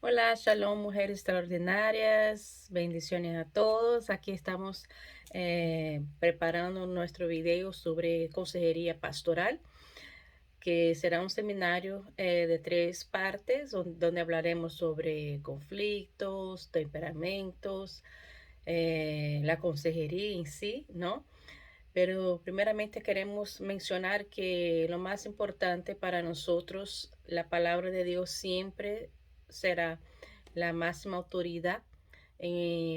Hola, Shalom, mujeres extraordinarias, bendiciones a todos. Aquí estamos preparando nuestro video sobre consejería pastoral, que será un seminario de 3 partes, donde hablaremos sobre conflictos, temperamentos, la consejería en sí, ¿no? Pero primeramente queremos mencionar que lo más importante para nosotros, la palabra de Dios siempre será la máxima autoridad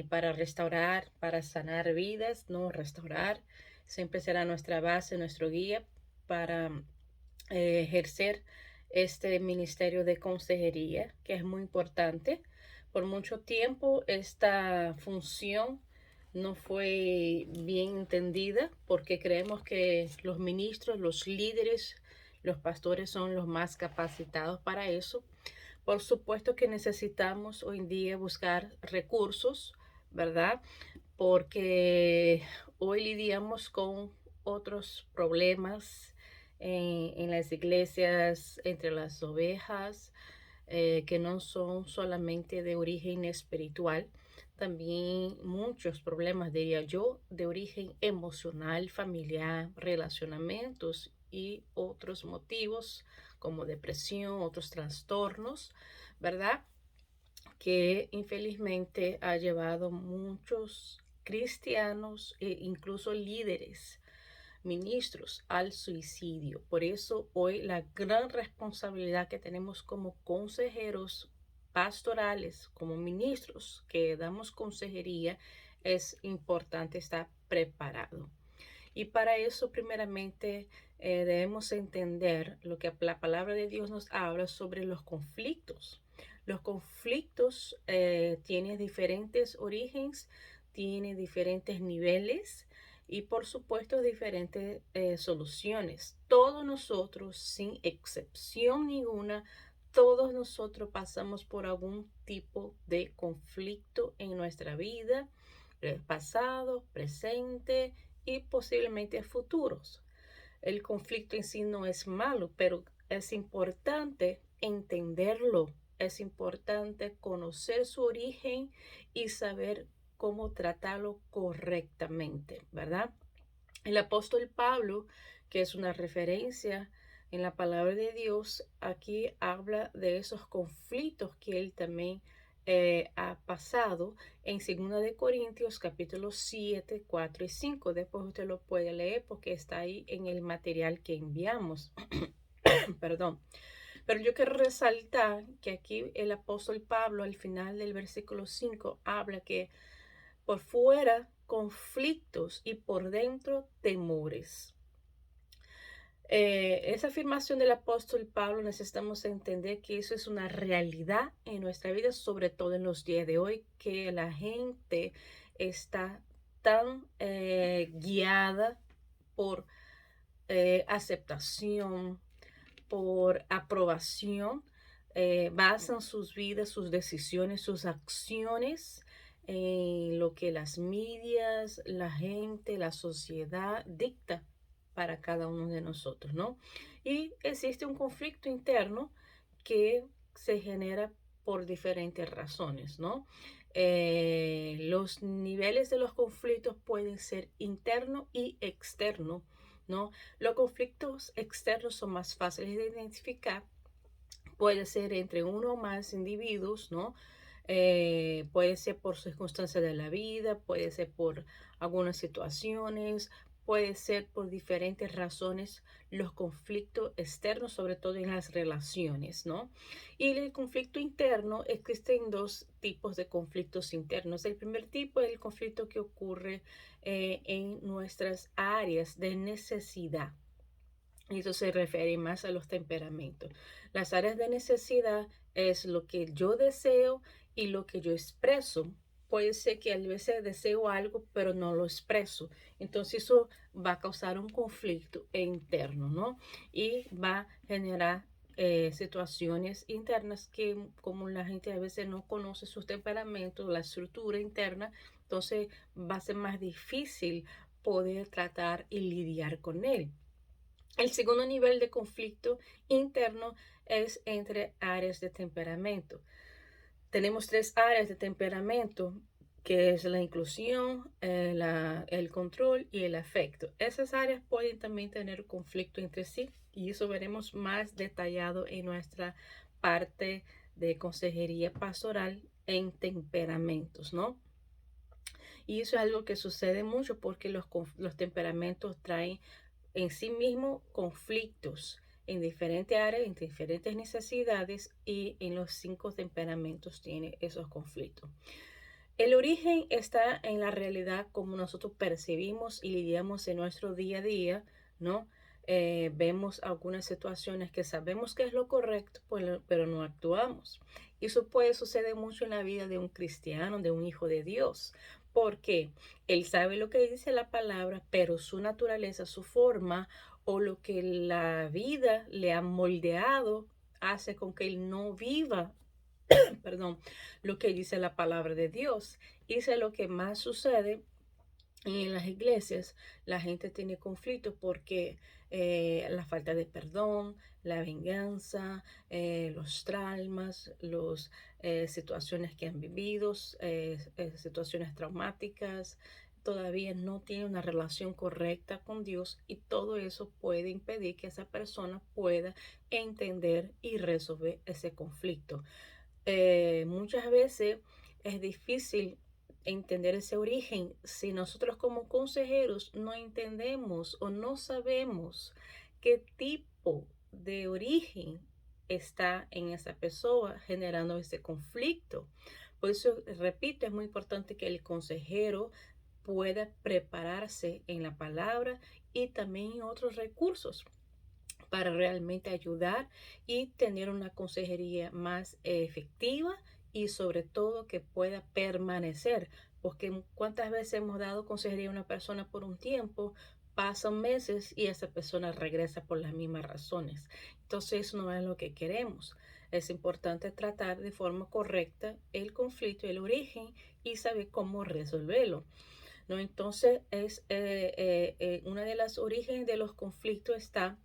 para restaurar, para sanar vidas, no restaurar. Siempre será nuestra base, nuestro guía para ejercer este ministerio de consejería, que es muy importante. Por mucho tiempo esta función no fue bien entendida porque creemos que los ministros, los líderes, los pastores son los más capacitados para eso. Por supuesto que necesitamos hoy en día buscar recursos, ¿verdad? Porque hoy lidiamos con otros problemas en las iglesias, entre las ovejas, que no son solamente de origen espiritual, también muchos problemas, diría yo, de origen emocional, familiar, relacionamientos y otros motivos como depresión, otros trastornos, ¿verdad? Que infelizmente ha llevado muchos cristianos e incluso líderes, ministros al suicidio. Por eso hoy la gran responsabilidad que tenemos como consejeros pastorales, como ministros que damos consejería, es importante estar preparado. Y para eso, primeramente, debemos entender lo que la palabra de Dios nos habla sobre los conflictos. Los conflictos tienen diferentes orígenes, tienen diferentes niveles y, por supuesto, diferentes soluciones. Todos nosotros, sin excepción ninguna, todos nosotros pasamos por algún tipo de conflicto en nuestra vida, pasado, presente y posiblemente futuros. El conflicto en sí no es malo, pero es importante entenderlo, es importante conocer su origen y saber cómo tratarlo correctamente, ¿verdad? El apóstol Pablo, que es una referencia en la palabra de Dios, aquí habla de esos conflictos que él también ha pasado en 2 capítulo 7, 4 y 5. Después usted lo puede leer porque está ahí en el material que enviamos. Perdón. Pero yo quiero resaltar que aquí el apóstol Pablo al final del versículo 5 habla que por fuera conflictos y por dentro temores. Esa afirmación del apóstol Pablo necesitamos entender que eso es una realidad en nuestra vida, sobre todo en los días de hoy, que la gente está tan guiada por aceptación, por aprobación, basan sus vidas, sus decisiones, sus acciones en lo que las medias, la gente, la sociedad dicta para cada uno de nosotros, ¿no? Y existe un conflicto interno que se genera por diferentes razones, ¿no? Los niveles de los conflictos pueden ser interno y externo, ¿no? Los conflictos externos son más fáciles de identificar. Puede ser entre uno o más individuos, ¿no? Puede ser por circunstancias de la vida, puede ser por algunas situaciones, puede ser por diferentes razones los conflictos externos, sobre todo en las relaciones, ¿no? Y el conflicto interno, existen dos tipos de conflictos internos. El primer tipo es el conflicto que ocurre en nuestras áreas de necesidad. Y eso se refiere más a los temperamentos. Las áreas de necesidad es lo que yo deseo y lo que yo expreso. Puede ser que a veces deseo algo, pero no lo expreso. Entonces eso va a causar un conflicto interno, ¿no? Y va a generar situaciones internas que como la gente a veces no conoce sus temperamentos, la estructura interna, entonces va a ser más difícil poder tratar y lidiar con él. El segundo nivel de conflicto interno es entre áreas de temperamento. Tenemos tres áreas de temperamento, que es la inclusión, el control y el afecto. Esas áreas pueden también tener conflicto entre sí y eso veremos más detallado en nuestra parte de consejería pastoral en temperamentos, ¿no? Y eso es algo que sucede mucho porque los temperamentos traen en sí mismo conflictos en diferentes áreas, en diferentes necesidades y en los cinco temperamentos tiene esos conflictos. El origen está en la realidad como nosotros percibimos y lidiamos en nuestro día a día, ¿no? Vemos algunas situaciones que sabemos que es lo correcto, pero no actuamos. Y eso puede suceder mucho en la vida de un cristiano, de un hijo de Dios, porque él sabe lo que dice la palabra, pero su naturaleza, su forma o lo que la vida le ha moldeado hace con que él no viva, perdón, lo que dice la palabra de Dios. Y eso es lo que más sucede en las iglesias. La gente tiene conflictos porque la falta de perdón, la venganza, los traumas, las situaciones que han vivido, situaciones traumáticas, todavía no tiene una relación correcta con Dios y todo eso puede impedir que esa persona pueda entender y resolver ese conflicto. Muchas veces es difícil entender ese origen si nosotros como consejeros no entendemos o no sabemos qué tipo de origen está en esa persona generando ese conflicto. Por eso, repito, es muy importante que el consejero pueda prepararse en la palabra y también en otros recursos para realmente ayudar y tener una consejería más efectiva y sobre todo que pueda permanecer. Porque cuántas veces hemos dado consejería a una persona por un tiempo, pasan meses y esa persona regresa por las mismas razones. Entonces eso no es lo que queremos. Es importante tratar de forma correcta el conflicto, el origen y saber cómo resolverlo. ¿No? Entonces es una de las orígenes de los conflictos está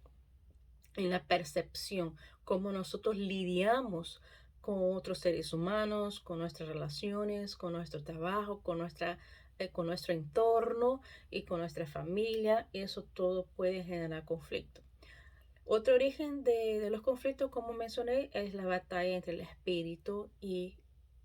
en la percepción, cómo nosotros lidiamos con otros seres humanos, con nuestras relaciones, con nuestro trabajo, con nuestro entorno y con nuestra familia. Eso todo puede generar conflicto. Otro origen de los conflictos, como mencioné, es la batalla entre el espíritu y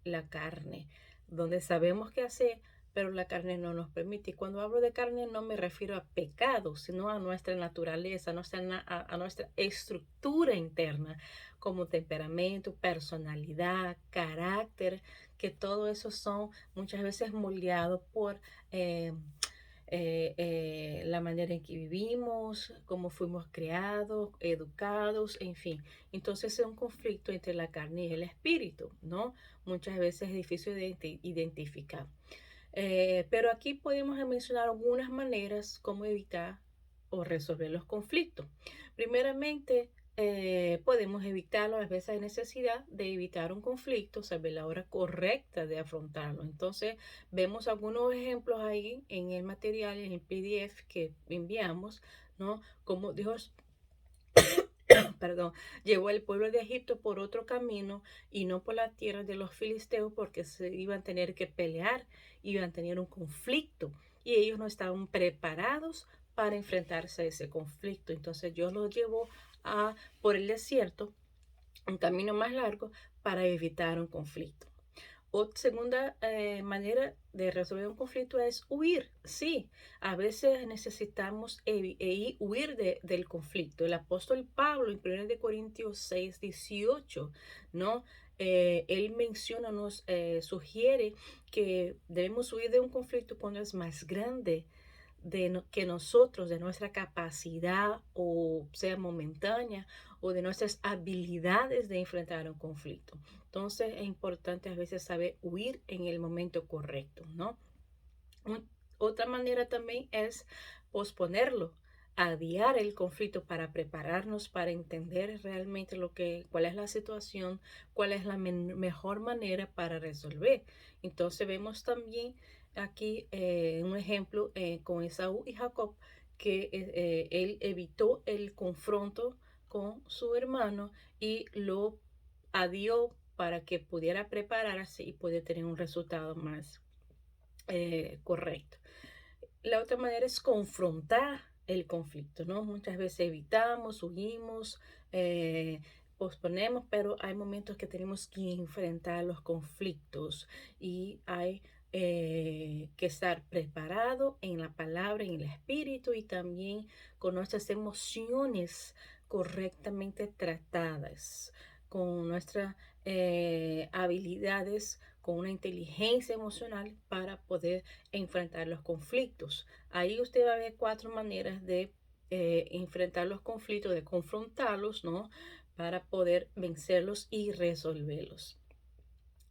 la carne, donde sabemos qué hacer, pero la carne no nos permite. Y cuando hablo de carne no me refiero a pecado, sino a nuestra naturaleza, a nuestra estructura interna, como temperamento, personalidad, carácter, que todo eso son muchas veces moldeados por eh, la manera en que vivimos, cómo fuimos creados, educados, en fin. Entonces es un conflicto entre la carne y el espíritu, ¿no? Muchas veces es difícil de identificar. Pero aquí podemos mencionar algunas maneras como evitar o resolver los conflictos. Primeramente, podemos evitarlo, a veces hay necesidad de evitar un conflicto, saber la hora correcta de afrontarlo. Entonces, vemos algunos ejemplos ahí en el material, en el PDF que enviamos, ¿no? Como Dios, perdón, llevó al pueblo de Egipto por otro camino y no por la tierra de los filisteos porque se iban a tener que pelear, iban a tener un conflicto y ellos no estaban preparados para enfrentarse a ese conflicto. Entonces Dios los llevó por el desierto, un camino más largo para evitar un conflicto. Otra segunda manera de resolver un conflicto es huir. Sí, a veces necesitamos huir del conflicto. El apóstol Pablo en 1 Corintios 6:18, ¿no? Él menciona, nos sugiere que debemos huir de un conflicto cuando es más grande que nosotros, de nuestra capacidad o sea momentánea o de nuestras habilidades de enfrentar un conflicto. Entonces es importante a veces saber huir en el momento correcto, ¿no? Otra manera también es posponerlo, adiar el conflicto para prepararnos, para entender realmente cuál es la situación, cuál es la mejor manera para resolver. Entonces vemos también aquí un ejemplo con Esaú y Jacob, que él evitó el confronto con su hermano y lo adió para que pudiera prepararse y pudiera tener un resultado más correcto. La otra manera es confrontar el conflicto, ¿no? Muchas veces evitamos, huimos, eh, posponemos, pero hay momentos que tenemos que enfrentar los conflictos y hay que estar preparado en la palabra, en el espíritu y también con nuestras emociones correctamente tratadas, con nuestras habilidades, con una inteligencia emocional para poder enfrentar los conflictos. Ahí usted va a ver cuatro maneras de enfrentar los conflictos, de confrontarlos, ¿no? Para poder vencerlos y resolverlos.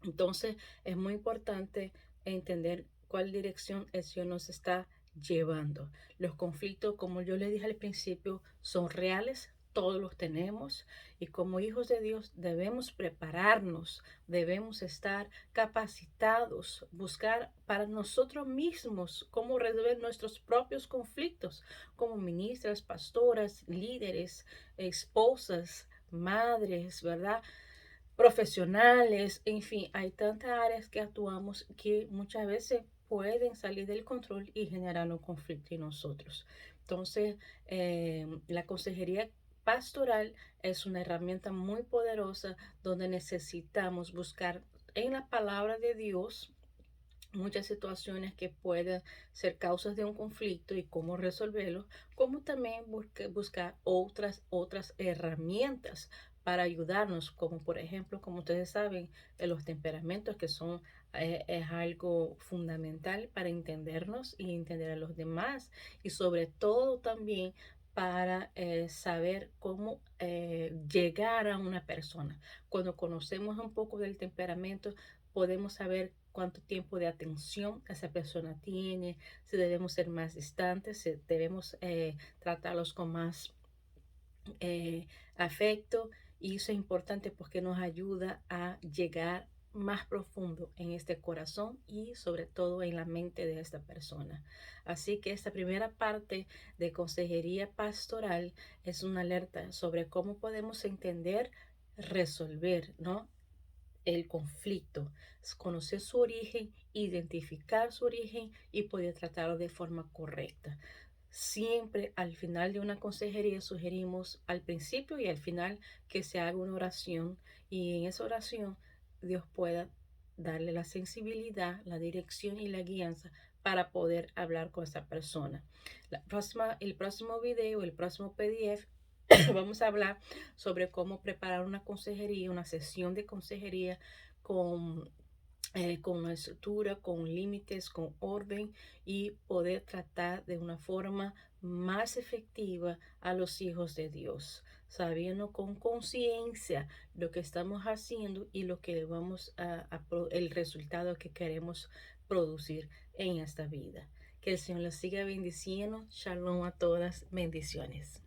Entonces, es muy importante entender cuál dirección el Señor nos está llevando. Los conflictos, como yo le dije al principio, son reales, todos los tenemos y como hijos de Dios debemos prepararnos, debemos estar capacitados, buscar para nosotros mismos cómo resolver nuestros propios conflictos como ministras, pastoras, líderes, esposas, madres, ¿verdad? Profesionales, en fin, hay tantas áreas que actuamos que muchas veces pueden salir del control y generar un conflicto en nosotros. Entonces, la consejería pastoral es una herramienta muy poderosa donde necesitamos buscar en la palabra de Dios muchas situaciones que pueden ser causas de un conflicto y cómo resolverlo, como también buscar otras herramientas para ayudarnos, como por ejemplo, como ustedes saben, los temperamentos que son es algo fundamental para entendernos y entender a los demás y sobre todo también para saber cómo llegar a una persona. Cuando conocemos un poco del temperamento, podemos saber cuánto tiempo de atención esa persona tiene, si debemos ser más distantes, si debemos tratarlos con más afecto. Y eso es importante porque nos ayuda a llegar más profundo en este corazón y sobre todo en la mente de esta persona. Así que esta primera parte de consejería pastoral es una alerta sobre cómo podemos entender, resolver, ¿no? El conflicto, conocer su origen, identificar su origen y poder tratarlo de forma correcta. Siempre al final de una consejería sugerimos al principio y al final que se haga una oración y en esa oración Dios pueda darle la sensibilidad, la dirección y la guianza para poder hablar con esa persona. El próximo video, el próximo PDF vamos a hablar sobre cómo preparar una consejería, una sesión de consejería con, con una estructura, con límites, con orden y poder tratar de una forma más efectiva a los hijos de Dios, sabiendo con conciencia lo que estamos haciendo y lo que vamos el resultado que queremos producir en esta vida. Que el Señor les siga bendiciendo. Shalom a todas. Bendiciones.